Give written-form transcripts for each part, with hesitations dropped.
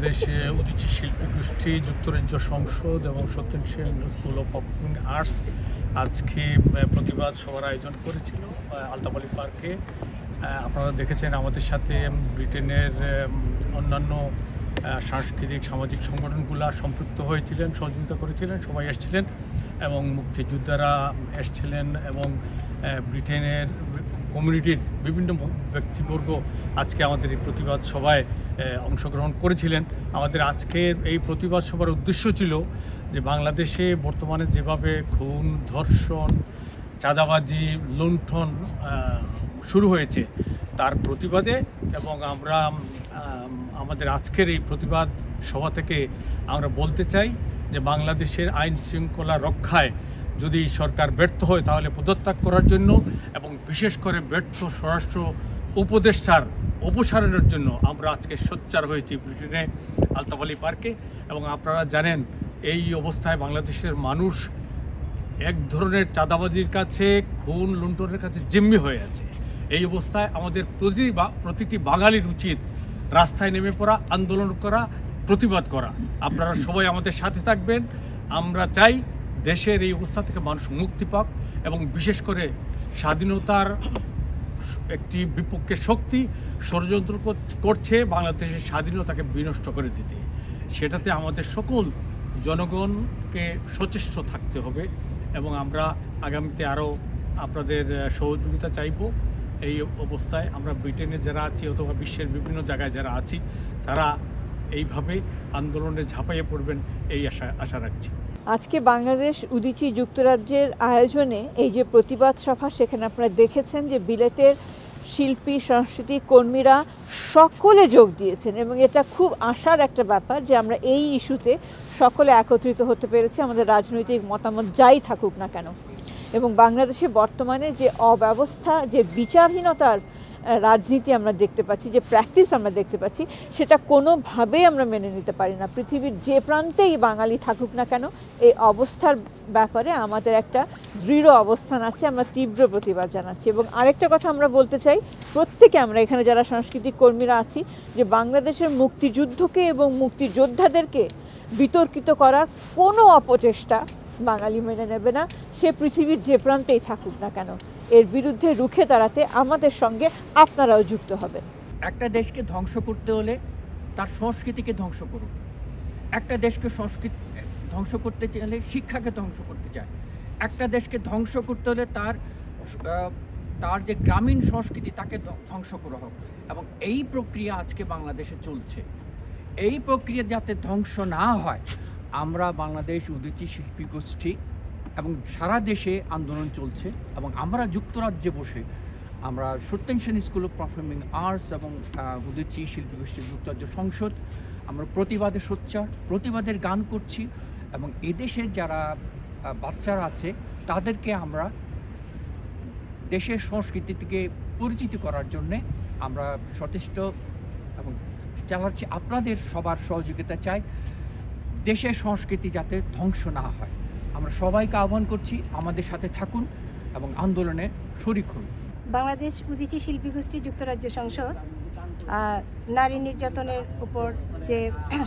বাংলাদেশ উদীচী শিল্পী গোষ্ঠী যুক্তরাজ্য সংসদ এবং Satyen Sen school of performing arts আজকে প্রতিবাদ সভার আয়োজন করেছিল আলতাবালি পার্কে। আপনারা দেখেছেন আমাদের সাথে ব্রিটেনের অন্যান্য সাংস্কৃতিক সামাজিক সংগঠনগুলো সম্পৃক্ত হয়েছিলেন, সহযোগিতা করেছিলেন, সবাই এসেছিলেন এবং মুক্তিযোদ্ধারা এসেছিলেন এবং ব্রিটেনের কমিউনিটির বিভিন্ন ব্যক্তিবর্গ আজকে আমাদের এই প্রতিবাদ সভায় অংশগ্রহণ করেছিলেন। আমাদের আজকের এই প্রতিবাদ সভার উদ্দেশ্য ছিল যে বাংলাদেশে বর্তমানে যেভাবে খুন, ধর্ষণ, চাঁদাবাজি, লুণ্ঠন শুরু হয়েছে তার প্রতিবাদে, এবং আমরা আমাদের আজকের এই প্রতিবাদ সভা থেকে আমরা বলতে চাই যে বাংলাদেশের আইন শৃঙ্খলা রক্ষায় যদি সরকার ব্যর্থ হয় তাহলে পদত্যাগ করার জন্য এবং বিশেষ করে ব্যর্থ স্বরাষ্ট্র উপদেষ্টার অপসারণের জন্য আমরা আজকে সোচ্চার হয়েছি ব্রিটেনে আলতাবালি পার্কে। এবং আপনারা জানেন এই অবস্থায় বাংলাদেশের মানুষ এক ধরনের চাঁদাবাজির কাছে, খুন লুণ্ঠনের কাছে জিম্মি হয়ে আছে। এই অবস্থায় আমাদের প্রতিটি বাঙালির উচিত রাস্তায় নেমে পড়া, আন্দোলন করা, প্রতিবাদ করা। আপনারা সবাই আমাদের সাথে থাকবেন। আমরা চাই দেশের এই অবস্থা থেকে মানুষ মুক্তি পাক এবং বিশেষ করে স্বাধীনতার একটি বিপক্ষে শক্তি ষড়যন্ত্র করছে বাংলাদেশের স্বাধীনতাকে বিনষ্ট করে দিতে। সেটাতে আমাদের সকল জনগণকে সচেষ্ট থাকতে হবে এবং আমরা আগামীতে আরও আপনাদের সহযোগিতা চাইব। এই অবস্থায় আমরা ব্রিটেনে যারা আছি অথবা বিশ্বের বিভিন্ন জায়গায় যারা আছি তারা এইভাবে আন্দোলনে ঝাঁপাইয়ে পড়বেন এই আশা রাখছি। আজকে বাংলাদেশ উদীচী যুক্তরাজ্যের আয়োজনে এই যে প্রতিবাদ সভা, সেখানে আপনারা দেখেছেন যে বিলেতের শিল্পী, সাংস্কৃতিক কর্মীরা সকলে যোগ দিয়েছেন এবং এটা খুব আশার একটা ব্যাপার যে আমরা এই ইস্যুতে সকলে একত্রিত হতে পেরেছি, আমাদের রাজনৈতিক মতামত যাই থাকুক না কেন। এবং বাংলাদেশে বর্তমানে যে অব্যবস্থা, যে বিচারহীনতার রাজনীতি আমরা দেখতে পাচ্ছি, যে প্র্যাকটিস আমরা দেখতে পাচ্ছি, সেটা কোনোভাবেই আমরা মেনে নিতে পারি না। পৃথিবীর যে প্রান্তেই বাঙালি থাকুক না কেন এই অবস্থার ব্যাপারে আমাদের একটা দৃঢ় অবস্থান আছে, আমরা তীব্র প্রতিবাদ জানাচ্ছি। এবং আরেকটা কথা আমরা বলতে চাই, প্রত্যেকে আমরা এখানে যারা সাংস্কৃতিক কর্মীরা আছি, যে বাংলাদেশের মুক্তিযুদ্ধকে এবং মুক্তিযোদ্ধাদেরকে বিতর্কিত করার কোনো অপচেষ্টা বাঙালি মেনে নেবে না, সে পৃথিবীর যে প্রান্তেই থাকুক না কেন। এর বিরুদ্ধে রুখে দাঁড়াতে আমাদের সঙ্গে আপনারাও যুক্ত হবেন। একটা দেশকে ধ্বংস করতে হলে তার সংস্কৃতিকে ধ্বংস করুন। একটা দেশকে সংস্কৃতি ধ্বংস করতে চাইলে শিক্ষাকে ধ্বংস করতে চায়। একটা দেশকে ধ্বংস করতে হলে তার যে গ্রামীণ সংস্কৃতি তাকে ধ্বংস করা হোক। এবং এই প্রক্রিয়া আজকে বাংলাদেশে চলছে। এই প্রক্রিয়া যাতে ধ্বংস না হয়, আমরা বাংলাদেশ উদীচী শিল্পী গোষ্ঠী এবং সারা দেশে আন্দোলন চলছে এবং আমরা যুক্তরাজ্যে বসে আমরা Satyen Sen school of performing arts এবং উদীচী শিল্পী গোষ্ঠী যুক্তরাজ্য সংসদ আমরা প্রতিবাদে সোচ্চার, প্রতিবাদের গান করছি এবং এদেশের যারা বাচ্চারা আছে তাদেরকে আমরা দেশের সংস্কৃতি থেকে পরিচিত করার জন্যে আমরা সচেষ্ট এবং চালাচ্ছি। আপনাদের সবার সহযোগিতা চাই, দেশের সংস্কৃতি যাতে ধ্বংস না হয়। আমরা সবাইকে আহ্বান করছি আমাদের সাথে থাকুন এবং আন্দোলনে শরিক হন। বাংলাদেশ উদীচী শিল্পী গোষ্ঠী যুক্তরাজ্য সংসদ নারী নির্যাতনের উপর যে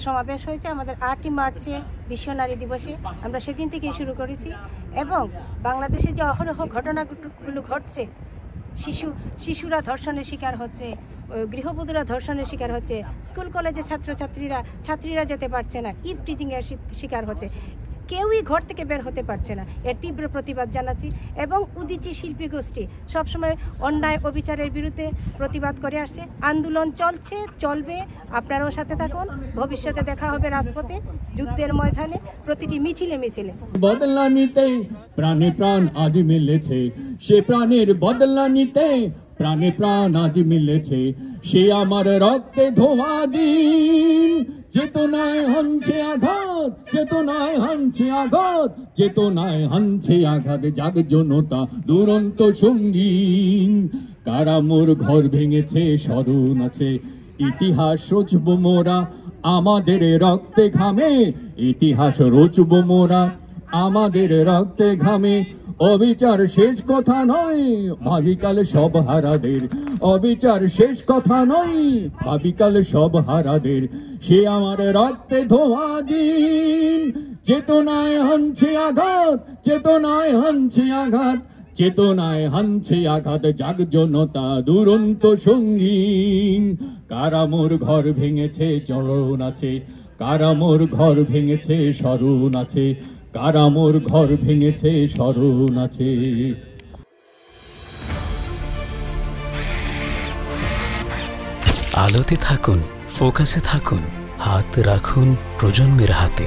সমাবেশ হয়েছে আমাদের 8ই মার্চে বিশ্ব নারী দিবসে, আমরা সেদিন থেকেই শুরু করেছি। এবং বাংলাদেশে যে অহরহ ঘটনাগুলো ঘটছে, শিশুরা ধর্ষণের শিকার হচ্ছে, গৃহবধূরা ধর্ষণের শিকার হচ্ছে, স্কুল কলেজে ছাত্রীরা যেতে পারছে না, ইভ টিচিংয়ের শিকার হচ্ছে, কেউই ঘর থেকে বের হতে পারছে না। এর তীব্র প্রতিবাদ জানাচ্ছি এবং উদীচী শিল্পী গোষ্ঠী সবসময় অন্যায় অবিচারের বিরুদ্ধে প্রতিবাদ করে আসছে। আন্দোলন চলছে, চলবে। আপনারাও সাথে থাকুন। ভবিষ্যতে দেখা হবে রাজপথে, যুদ্ধের ময়দানে, প্রতিটি মিছিলে মিছিলে। বদলা নিতে প্রাণে প্রাণ আজ মিলেছে, সে প্রাণের বদলা নিতে প্রাণে প্রাণ আজ মিলেছে, সে আমার রক্তে ধোয়া দিন। চেতনায় হানছে আঘাত, চেতনায় হানছে আঘাত, চেতনায় হানছে আঘাত, জাগ জনতা দুরন্ত সঙ্গীন। কারা মোর ঘর ভেঙেছে স্মরণ আছে, ইতিহাস রচব মোরা আমাদের রক্তে ঘামে, ইতিহাস রচব মোরা আমাদের রক্তে ঘামে। অবিচার শেষ কথা নয়, ভাবিকাল সব হারাদের। অবিচার শেষ কথা নয়, ভাবিকাল সব হারাদের। সে আমার রক্তে ধোয়া দিন, চেতনায় হানছে আঘাত, চেতনায় হানছে আঘাত, চেতনায় হানছে আঘাত। জাগ জনতা দুরন্ত সঙ্গীন, কারা মোর ঘর ভেঙেছে চরণ আছে, কারা মোর ঘর ভেঙেছে স্মরণ আছে, কারা মোর ঘর ভেঙেছে স্মরণ আছে। আলোতে থাকুন, ফোকাসে থাকুন, হাত রাখুন প্রজন্মের হাতে।